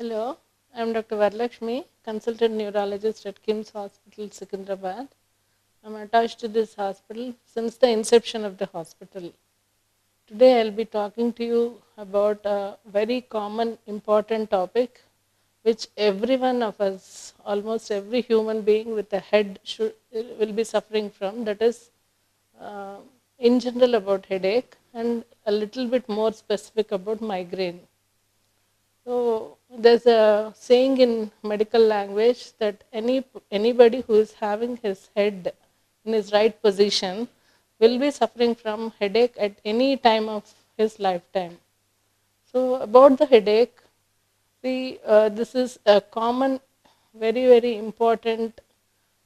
Hello, I am Dr. Varalakshmi, consultant neurologist at KIMS Hospital, Secunderabad. I am attached to this hospital since the inception of the hospital. Today I will be talking to you about a very common, important topic which every one of us, almost every human being with a head will be suffering from, that is uh, in general about headache and a little bit more specific about migraine. So there's a saying in medical language that anybody who is having his head in his right position will be suffering from headache at any time of his lifetime. So about the headache, this is a common, very important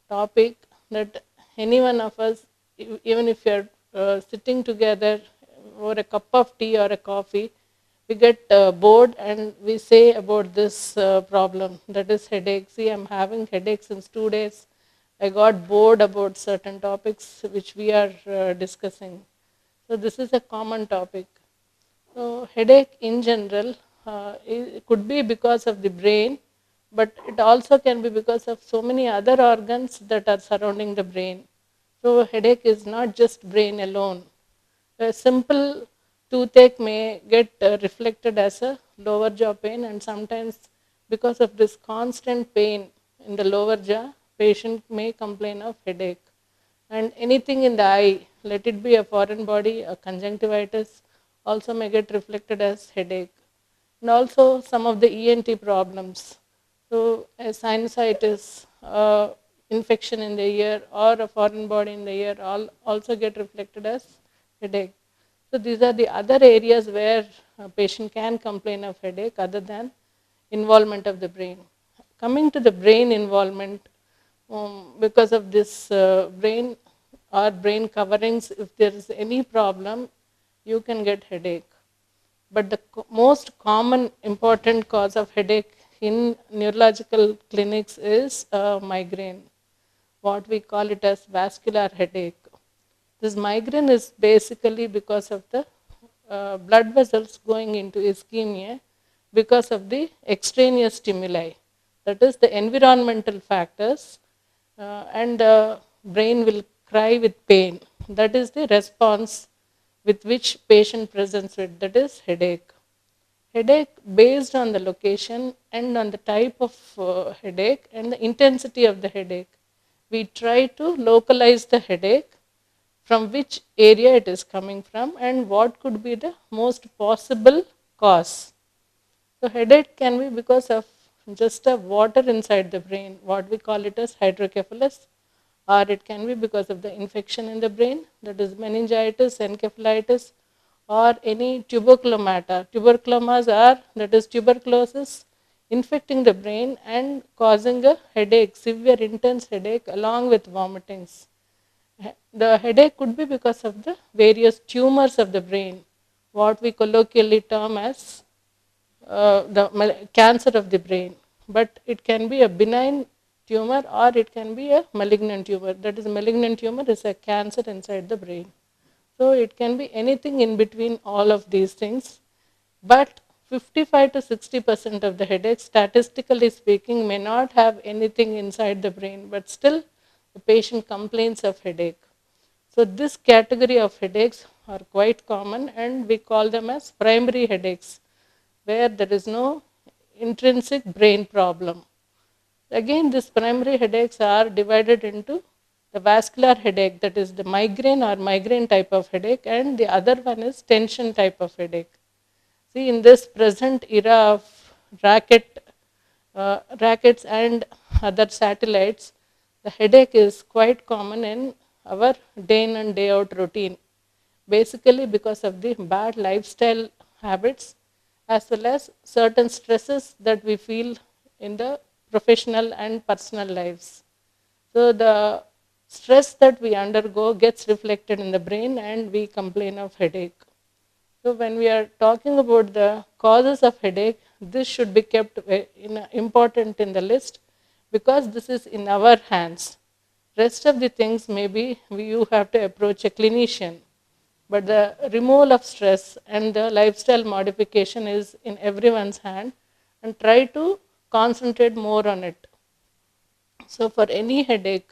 topic that any one of us, even if you're sitting together over a cup of tea or a coffee, we get bored and we say about this problem, that is headache. See, I'm having headache since 2 days. I got bored about certain topics which we are discussing. So this is a common topic. So headache in general, it could be because of the brain, but it also can be because of so many other organs that are surrounding the brain. So headache is not just brain alone. A simple toothache may get reflected as a lower jaw pain, and sometimes because of this constant pain in the lower jaw, patient may complain of headache. And anything in the eye, let it be a foreign body, a conjunctivitis, also may get reflected as headache. And also some of the ENT problems. So a sinusitis, infection in the ear, or a foreign body in the ear all also get reflected as headache. So these are the other areas where a patient can complain of headache other than involvement of the brain. Coming to the brain involvement, because of this brain or brain coverings, if there is any problem, you can get headache. But the most common important cause of headache in neurological clinics is migraine, what we call it as vascular headache. This migraine is basically because of the blood vessels going into ischemia because of the extraneous stimuli, that is the environmental factors, and the brain will cry with pain. That is the response with which patient presents with, that is headache. Headache based on the location and on the type of headache and the intensity of the headache. We try to localize the headache, from which area it is coming from and what could be the most possible cause. So headache can be because of just a water inside the brain, what we call it as hydrocephalus, or it can be because of the infection in the brain, that is meningitis, encephalitis, or any tuberculomata. Tuberculomas are, that is tuberculosis, infecting the brain and causing a headache, severe intense headache along with vomitings. The headache could be because of the various tumors of the brain, what we colloquially term as the cancer of the brain. But it can be a benign tumor or it can be a malignant tumor. That is, malignant tumor is a cancer inside the brain. So it can be anything in between all of these things. But 55 to 60% of the headaches, statistically speaking, may not have anything inside the brain, but still the patient complains of headache. So this category of headaches are quite common and we call them as primary headaches, where there is no intrinsic brain problem. Again, these primary headaches are divided into the vascular headache, that is the migraine or migraine type of headache, and the other one is tension type of headache. See, in this present era of rackets and other satellites, the headache is quite common in our day in and day out routine, basically because of the bad lifestyle habits as well as certain stresses that we feel in the professional and personal lives. So the stress that we undergo gets reflected in the brain and we complain of headache. So when we are talking about the causes of headache, this should be kept important in the list because this is in our hands. Rest of the things maybe you have to approach a clinician, but the removal of stress and the lifestyle modification is in everyone's hand. and try to concentrate more on it. So, for any headache,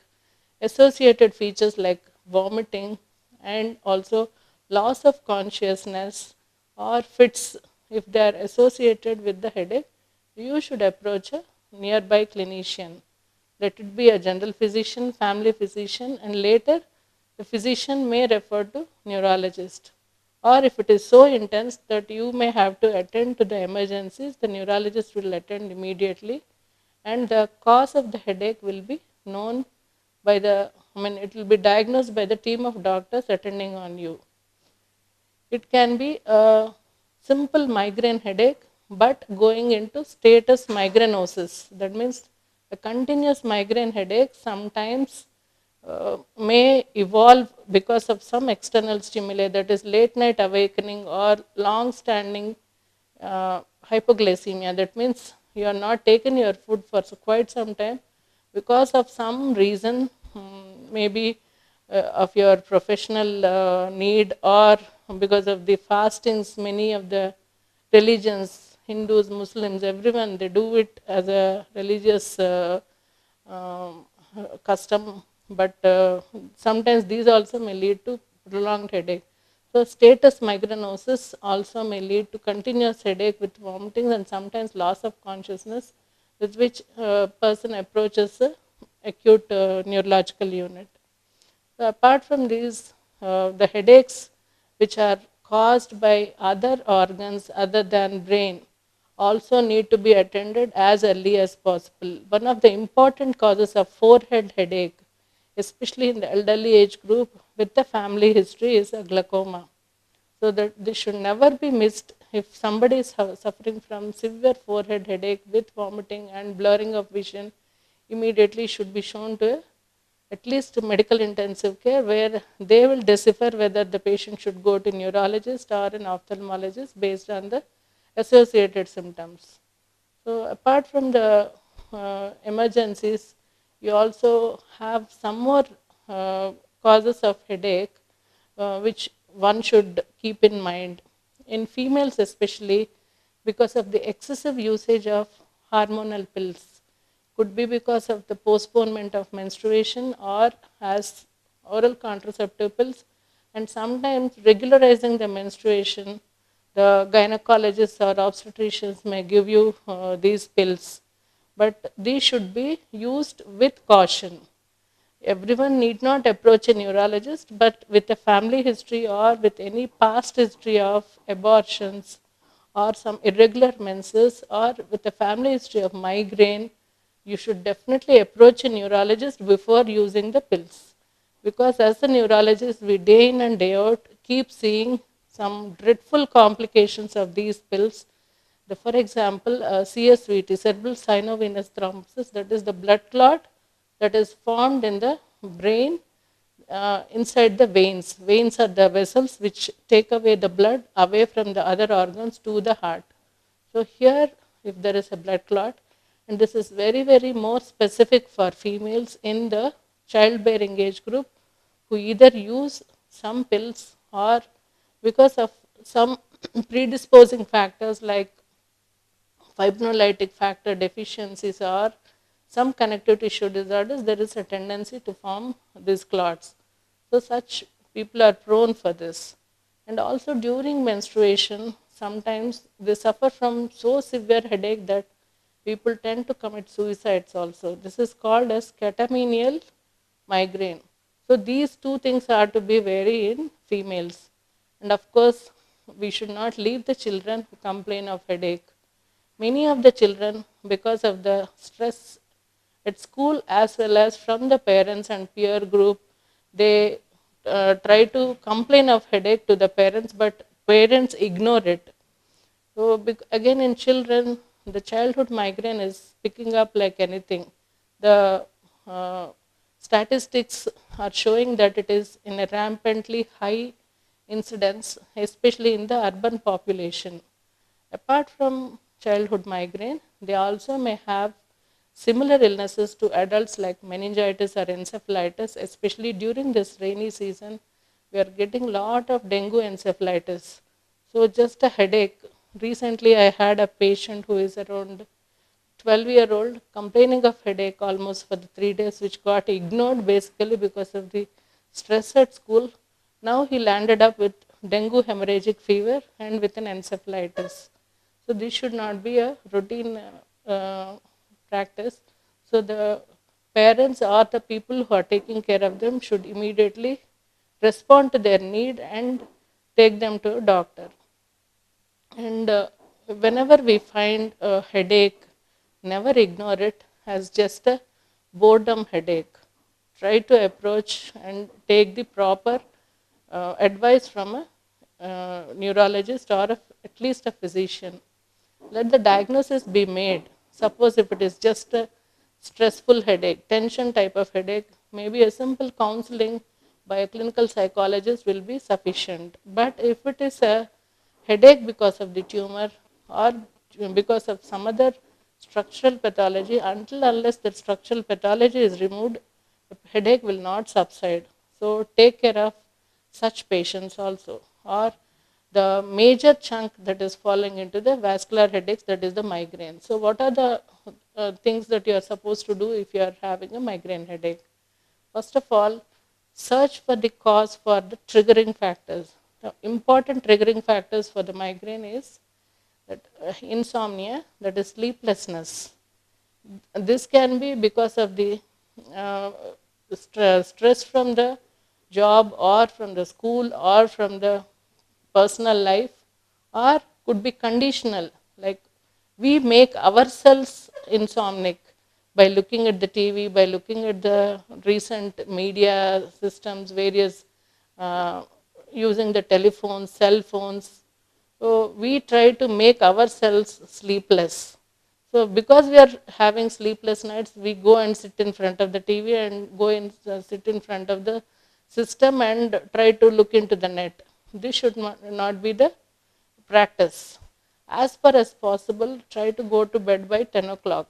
associated features like vomiting and also loss of consciousness or fits, if they are associated with the headache, you should approach a nearby clinician. Let it be a general physician, family physician, and later the physician may refer to neurologist. Or if it is so intense that you may have to attend to the emergencies, the neurologist will attend immediately, and the cause of the headache will be known by it will be diagnosed by the team of doctors attending on you. It can be a simple migraine headache, but going into status migrainosis. That means a continuous migraine headache sometimes may evolve because of some external stimuli, that is late night awakening or long standing hypoglycemia. That means you are not taking your food for quite some time because of some reason, maybe of your professional need, or because of the fastings. Many of the religions, Hindus, Muslims, everyone, they do it as a religious um, custom, but sometimes these also may lead to prolonged headache. So, status migrainosis also may lead to continuous headache with vomiting and sometimes loss of consciousness, with which person approaches the acute neurological unit. So, apart from these, the headaches which are caused by other organs other than brain also need to be attended as early as possible. One of the important causes of forehead headache, especially in the elderly age group with the family history, is a glaucoma. So that this should never be missed. If somebody is suffering from severe forehead headache with vomiting and blurring of vision, immediately should be shown to at least medical intensive care, where they will decipher whether the patient should go to neurologist or an ophthalmologist based on the associated symptoms. So, apart from the emergencies, you also have some more causes of headache which one should keep in mind. In females, especially because of the excessive usage of hormonal pills, could be because of the postponement of menstruation or as oral contraceptive pills, and sometimes regularizing the menstruation. The gynecologists or obstetricians may give you these pills, but these should be used with caution. Everyone need not approach a neurologist, but with a family history or with any past history of abortions or some irregular menses or with a family history of migraine, you should definitely approach a neurologist before using the pills. Because as a neurologist, we day in and day out keep seeing some dreadful complications of these pills. For example, CSVT, cerebral sinovenous thrombosis, that is the blood clot that is formed in the brain inside the veins. Veins are the vessels which take away the blood away from the other organs to the heart. So here, if there is a blood clot, and this is very, very more specific for females in the childbearing age group who either use some pills or because of some predisposing factors like fibrinolytic factor deficiencies or some connective tissue disorders, there is a tendency to form these clots. So, such people are prone for this. And also during menstruation, sometimes they suffer from so severe headache that people tend to commit suicides also. This is called as catamenial migraine. So, these two things are to be wary in females. And of course, we should not leave the children who complain of headache. Many of the children, because of the stress at school as well as from the parents and peer group, they try to complain of headache to the parents, but parents ignore it. So again, in children, the childhood migraine is picking up like anything. The statistics are showing that it is in a rampantly high incidence, especially in the urban population. Apart from childhood migraine, they also may have similar illnesses to adults like meningitis or encephalitis, especially during this rainy season. We are getting a lot of dengue encephalitis. So, just a headache recently I had a patient who is around 12-year-old complaining of headache almost for the 3 days, which got ignored basically because of the stress at school. Now he landed up with dengue hemorrhagic fever and with an encephalitis. So this should not be a routine practice. So the parents or the people who are taking care of them should immediately respond to their need and take them to a doctor. And whenever we find a headache, never ignore it as just a boredom headache. Try to approach and take the proper advice from a neurologist or at least a physician. Let the diagnosis be made. Suppose if it is just a stressful headache, tension type of headache, maybe a simple counseling by a clinical psychologist will be sufficient. But if it is a headache because of the tumor or because of some other structural pathology, until unless the structural pathology is removed, the headache will not subside. So take care of such patients also. Or the major chunk that is falling into the vascular headaches, that is the migraine. So what are the things that you are supposed to do if you are having a migraine headache? First of all, search for the cause for the triggering factors. The important triggering factors for the migraine is that insomnia, that is sleeplessness. This can be because of the uh, stress from the job or from the school or from the personal life, or could be conditional, like we make ourselves insomnic by looking at the TV, by looking at the recent media systems, various uh, using the telephones, cell phones. So we try to make ourselves sleepless. So because we are having sleepless nights, we go and sit in front of the TV and go and sit in front of the system and try to look into the net. This should not be the practice. As far as possible, try to go to bed by 10 o'clock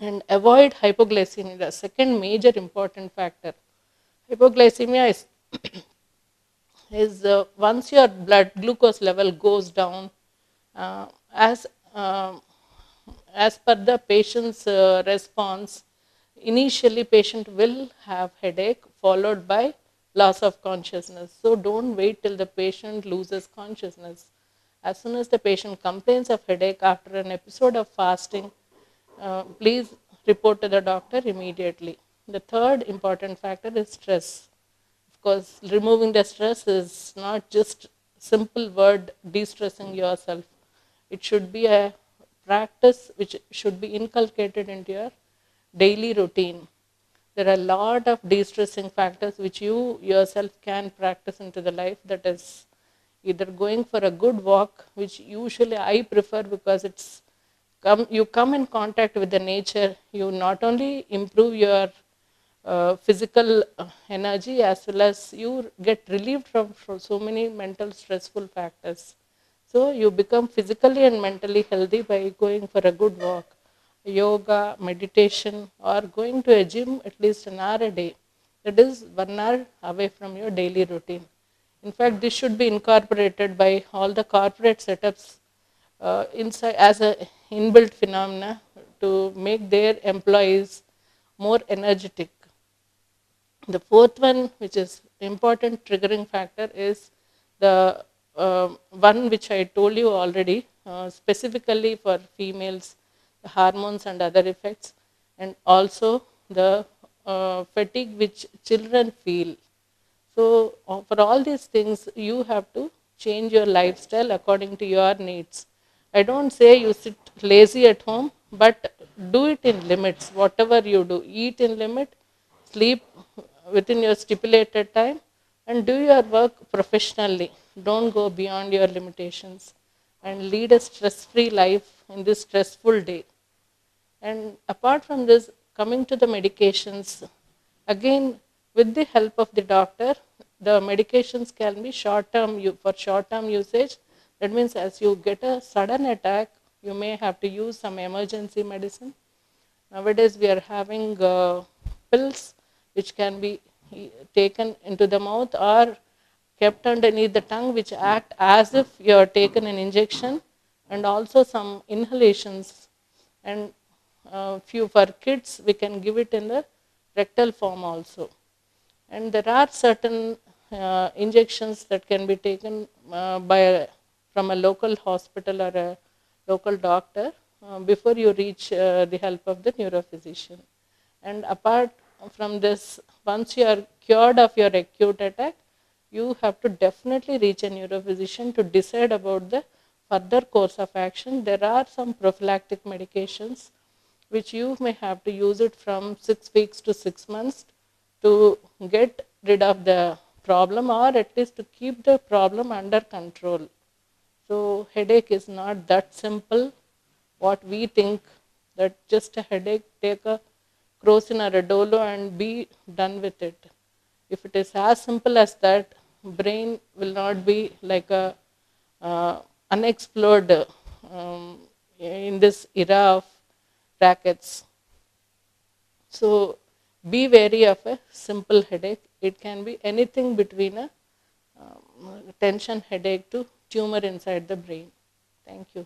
and avoid hypoglycemia, the second major important factor. Hypoglycemia is once your blood glucose level goes down, uh, as uh, as per the patient's response, initially patient will have headache followed by loss of consciousness. So don't wait till the patient loses consciousness. As soon as the patient complains of headache after an episode of fasting, please report to the doctor immediately. The third important factor is stress. Of course, removing the stress is not just simple word de-stressing yourself. It should be a practice which should be inculcated into your daily routine. There are a lot of de-stressing factors which you yourself can practice into the life. That is either going for a good walk, which usually I prefer because you come in contact with the nature. You not only improve your physical energy, as well as you get relieved from so many mental stressful factors. So you become physically and mentally healthy by going for a good walk, yoga, meditation, or going to a gym at least an hour a day. That is 1 hour away from your daily routine. In fact, this should be incorporated by all the corporate setups inside as a inbuilt phenomena to make their employees more energetic. The fourth one, which is important triggering factor, is the one which I told you already, specifically for females, the hormones and other effects, and also the fatigue which children feel. So for all these things, you have to change your lifestyle according to your needs. I don't say you sit lazy at home, but do it in limits. Whatever you do, eat in limit, sleep within your stipulated time, and do your work professionally. Don't go beyond your limitations and lead a stress-free life in this stressful day. And apart from this, coming to the medications, again, with the help of the doctor, the medications can be for short-term usage. That means as you get a sudden attack, you may have to use some emergency medicine. Nowadays, we are having pills which can be taken into the mouth or kept underneath the tongue, which act as if you are taken an injection, and also some inhalations. And few for kids, we can give it in the rectal form also. And there are certain injections that can be taken from a local hospital or a local doctor before you reach the help of the neurophysician. And apart from this, once you are cured of your acute attack, you have to definitely reach a neurophysician to decide about the further course of action. There are some prophylactic medications which you may have to use it from 6 weeks to 6 months to get rid of the problem, or at least to keep the problem under control. So headache is not that simple. What we think that just a headache, take a crocin or a dolo and be done with it. If it is as simple as that, brain will not be like a unexplored in this era of rackets. So be wary of a simple headache. It can be anything between a tension headache to tumor inside the brain. Thank you.